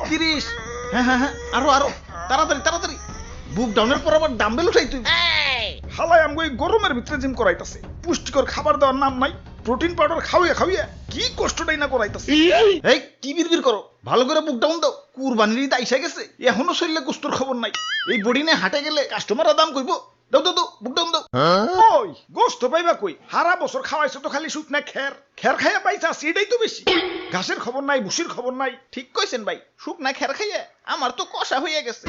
30। হ্যাঁ হ্যাঁ হ্যাঁ, আরো আরো, তাড়াতাড়ি তাড়াতাড়ি। বুক ডাউনের পর আবার ডাম্বেল উঠাই তুই। হালাই আমগো এই গরমের ভিতরে জিম করাইতাছে, পুষ্টিকর খাবার দেওয়ার নাম নাই, প্রোটিন পাউডার খাওয়াইয়া খাওয়াইয়া কি কষ্টটাই না করাইতাছে। এই কি বিড়বিড় করো, ভালো করে বুক ডাউন দাও। কুরবানির ঈদ আইসা গেছে, এখনো শরীরে গোস্তর খবর নাই। এই বডি নিয়ে হাটে গেলে কাস্টমাররা দাম কইব। দাও দাও দাও, বুক ডাউন দাও। ওই গোস্ত পাইবা কই? হারা বছর খাওয়াইছো তো খালি শুকনা খের, খের খাইয়া পাইছা সেটাই তো বেশি। ঘাসের খবর নাই, ভুসির খবর নাই। ঠিক কইছেন ভাই, শুকনা খের খাইয়া আমার তো কষা হইয়া গেছে।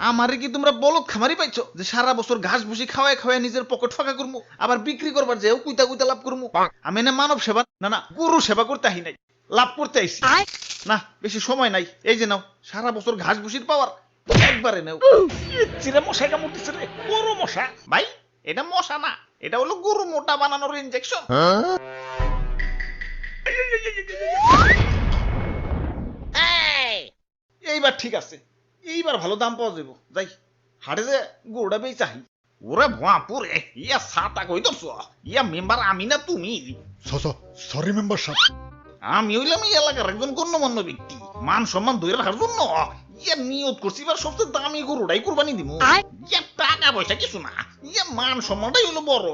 আমারে কি তোমরা বলদ খামারি পাইছো যে সারা বছর ঘাস ভুসি খাওয়ায় খাওয়ায় নিজের পকেট ফাঁকা করবো, আবার বিক্রি করবার যেও কুইতা কুইতা লাভ করবো? আমি না মানব সেবা না না গরু সেবা করতে আহি নাই, লাভ করতে আইছি। না বেশি সময় নাই, এই যে নাও সারা বছর ঘাস ভুসির পাওয়ার একবারে নেও। চিরে মশাই কামড়তেছে রে, বড় মশা। ভাই এটা মশা না, এটা হলো গরু মোটা বানানোর ইনজেকশন। এইবার ঠিক আছে, এইবার ভালো দাম পাওয়া যাবো। যাই হাটে যে গরুটা বেই চাহি। ওরে ভুয়াপুরে, ইয়া সাতা কই দছ, ইয়া মেম্বার আমি না তুমি? সরি মেম্বার সাহেব। আমি হইলাম এই এলাকার একজন গণ্যমান্য ব্যক্তি, মান সম্মান ধরে রাখার জন্য ইয়া নিয়ত করছি এবার সবচেয়ে দামি গরুটাই কুরবানি দিব। ইয়া টাকা পয়সা কিছু না, ইয়া মান সম্মানটাই হলো বড়।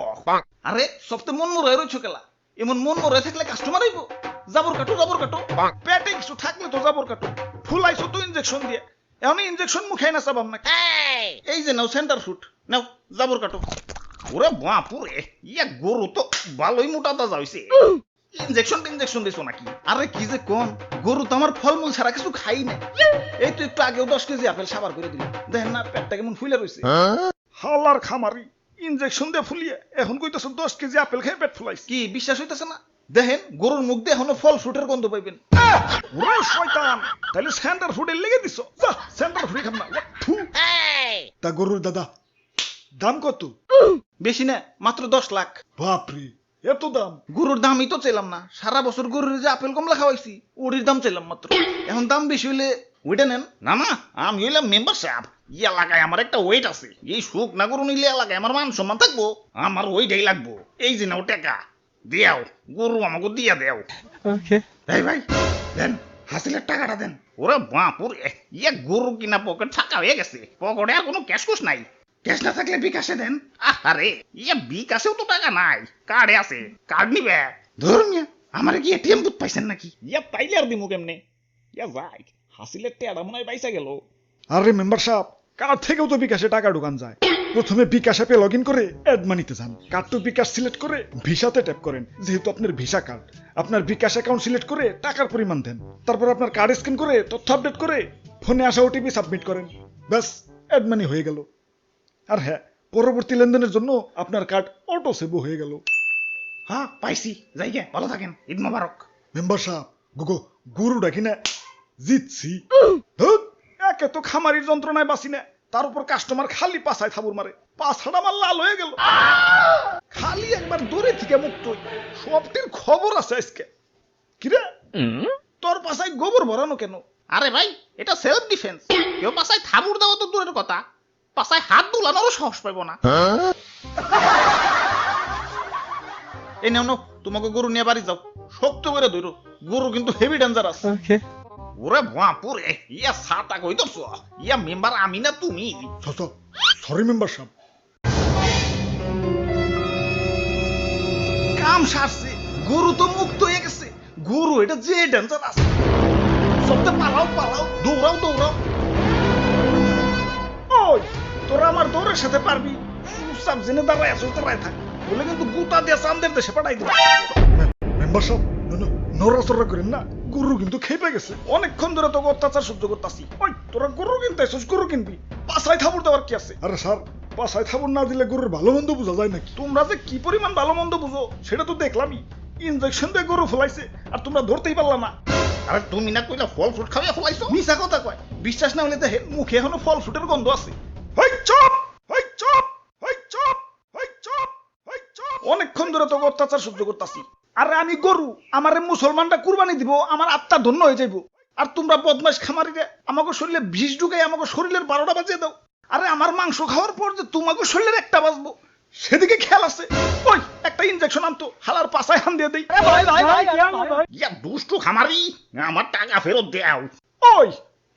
আরে সবচেয়ে মন মরে রয়েছো কেলা, এমন মন মরে থাকলে কাস্টমার আইবো। জাবর কাটো জাবর কাটো, পেটে কিছু থাকলে তো জাবর কাটো, ফুলাইছো তো ইনজেকশন দিয়ে, এখন ইনজেকশন মুখে না চাবাম না। এই যে নাও সেন্টার ফুট, নাও জাবর কাটো। ওরে বাপুরে, ইয়া গরু তো ভালোই মোটা তাজা হইছে। ইনজেকশন দিছো নাকি? আরে কি যে কোন, গরু তো আমার ফলমূল ছাড়া কিছু খাই না। এই তো একটু আগেও 10 কেজি আপেল সাবার করে দিল, দেখেন না পেটটা কেমন ফুলে রয়েছে। হালার খামারি, ইনজেকশন দিয়ে ফুলিয়ে এখন কইতেছ 10 কেজি আপেল খেয়ে পেট ফুলাইছে। কি বিশ্বাস হইতেছে না? দেখেন গরুর মুখ দিয়ে এখনো ফল ফ্রুটের গন্ধ পাইবেন। ওরে শয়তান, তাহলে সেন্টার ফুডে লেগে দিছো। যা সেন্টার ফুডে খাম না। তা গরুর দাদা দাম কত? বেশি না, মাত্র 10 লাখ। বাপরে, এত দাম? গরুর দামই তো চাইলাম না, সারা বছর গরুর যে আপেল কমলা খাওয়াইছি ওটির দাম চাইলাম মাত্র। এখন দাম বেশি হইলে ওইটা নেন। না না, আমি হইলাম মেম্বার সাহেব, এই এলাকায় আমার একটা ওয়েট আছে। এই সুখ না গরু নিলে এলাকায় আমার মান সম্মান থাকবো, আমার ওইটাই লাগবো। এই যে নাও টাকা দিয়াও, গরু আমাকে দিয়া দেও। এই ভাই দেন, হাসিলের টাকাটা দেন। ওরে বাপুর, ইয়া গরু কিনা পকেট ফাঁকা হয়ে গেছে, পকেটে আর কোনো ক্যাশ কুশ নাই। ক্যাশ না থাকলে বিকাশে দেন। আরে ইয়া বিকাশেও তো টাকা নাই, কার্ডে আছে, কার্ড নিবে। ধর্মিয়া আমার কি এটিএম বুথ পাইছেন নাকি? ইয়া পাইলে আর দিমু কেমনে? ইয়া যাই হাসিলের টেয়াটা মনে হয় পাইসা গেল। আরে মেম্বার সাহেব, কার্ড থেকেও তো বিকাশে টাকা ঢুকান যায়। প্রথমে বিকাশ অ্যাপে লগ ইন করে অ্যাড মানিতে যান, কার্ড টু বিকাশ সিলেক্ট করে ভিসাতে ট্যাপ করেন। যেহেতু আপনার ভিসা কার্ড, আপনার বিকাশ অ্যাকাউন্ট সিলেক্ট করে টাকার পরিমাণ দেন, তারপর আপনার কার্ড স্ক্যান করে তথ্য আপডেট করে ফোনে আসা ওটিপি সাবমিট করেন, ব্যাস অ্যাড মানি হয়ে গেল। আর হ্যাঁ, পরবর্তী লেনদেনের জন্য আপনার কার্ড অটো সেভ হয়ে গেল। হ্যাঁ পাইছি, যাই গে, ভালো থাকেন, ঈদ মোবারক। মেম্বার সাহেব, গরুটা কিনা জিতছি। একে তো খামারির যন্ত্রণায় বাঁচি না, তার উপর কাস্টমার খালি পাছায় থাবুর মারে, পাছাটা আমার লাল হয়ে গেল। খালি একবার দূরে থেকে মুক্ত সবটির খবর আছে আজকে। কিরে তোর পাছায় গোবর ভরানো কেন? আরে ভাই এটা সেলফ ডিফেন্স, কেউ পাছায় থাবুর দেওয়া তো দূরের কথা, পাছায় হাত দুলানোরও সাহস পাইব না। এই নাও নাও, তোমাকে গরু নিয়ে বাড়ি যাও, শক্ত করে ধরো, গরু কিন্তু হেভি ডেঞ্জারাস। ওরে বাপুরে, ইয়া সাতা কই দছ, ইয়া মেম্বার আমি না তুমি? সরি মেম্বার সাহেব। কাম সারছে, গরু তো মুক্ত হয়ে গেছে। গরু এটা যে ডেঞ্জারাস, সবটা পালাও পালাও, দৌড়াও দৌড়াও। ওই তোরা আমার দৌড়ের সাথে পারবি? চুপচাপ জেনে দাঁড়ায় আছো, দাঁড়ায় থাক, বলে কিন্তু গুতা দিয়ে চান্দের দেশে পাঠাই দিবি। মেম্বার সাহেব নড়াচড়া করেন না, গরু কিন্তু খেপে গেছে। অনেকক্ষণ ধরে তোকে অত্যাচার সহ্য করতেছি। ওই তোরা গরু কিনতে আসছিস, গরু কিনবি, পাছায় থাবুর দেওয়ার কি আছে? আরে স্যার, পাছায় থাবুর না দিলে গরুর ভালো মন্দ বোঝা যায় নাকি? তোমরা যে কি পরিমাণ ভালো মন্দ বুঝো সেটা তো দেখলামই। ইনজেকশন দিয়ে গরু ফলাইছে আর তোমরা ধরতেই পারলা না। আরে তুমি না কইলা ফল ফ্রুট খাওয়া ফলাইছো? মিছা কথা কয়, বিশ্বাস না হলে দেখেন মুখে এখনো ফল ফ্রুটের গন্ধ আছে। হই চুপ, হই চুপ, হই চুপ, হই চুপ, হই চুপ। অনেকক্ষণ ধরে তোকে অত্যাচার সহ্য করতেছি। আরে আমি গরু, আমারে মুসলমানটা কুরবানি দিব, আমার আত্মা ধন্য হয়ে যাইব। আর তোমরা বদমাশ খামারিরে আমাকে শরীরে বিষ ঢুকাই আমাকে শরীরের 12টা বাজিয়ে দাও। আরে আমার মাংস খাওয়ার পর যে তোমাকে শরীরের একটা বাজবো সেদিকে খেয়াল আছে? ওই একটা ইনজেকশন আনতো, হালার পাছায় হান দিয়ে দেই। ইয়া দুষ্টু খামারি, আমার টাকা ফেরত দাও। ওই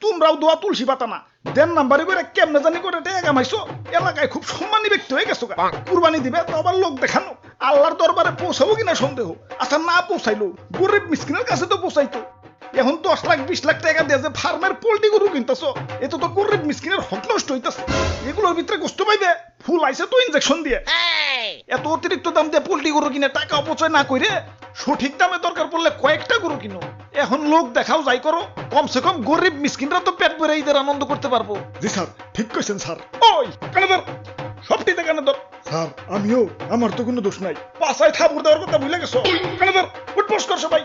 তোমরাও দোয়া তুলসী পাতা না দেন নাম্বারে করে কেমনে জানি করে টেকা কামাইছো এলাকায় খুব সম্মানী ব্যক্তি হয়ে গেছো গা। কুরবানি দিবে তো আবার লোক দেখানো আল্লাহর দরবারে পৌঁছাবো কিনা সন্দেহ। আচ্ছা না পৌঁছাইলো গরিব মিসকিনের কাছে তো পৌঁছাইতো। এখন 10 লাখ 20 লাখ টাকা দিয়ে যে ফার্মের পোল্ট্রি গরু কিনতেছো এত তো গরিব মিসকিনের হক নষ্ট হইতেছে। এগুলোর ভিতরে কষ্ট পাইবে ফুল আইছে তো ইনজেকশন দিয়ে। এত অতিরিক্ত দাম দিয়ে পোল্ট্রি গরু কিনে টাকা অপচয় না করে সঠিক দামে দরকার পড়লে কয়েকটা গরু কিনো। এখন লোক দেখাও যাই করো কমসে কম গরিব মিসকিনরা তো পেট ভরে ঈদের আনন্দ করতে পারবো। জি স্যার ঠিক কইছেন স্যার। ওই কানে ধর সবটিতে কানে ধর। স্যার আমিও আমার তো কোনো দোষ নাই। পাশায় থাপুর দেওয়ার কথা ভুলে গেছো। কানে ধর উঠবস কর সবাই।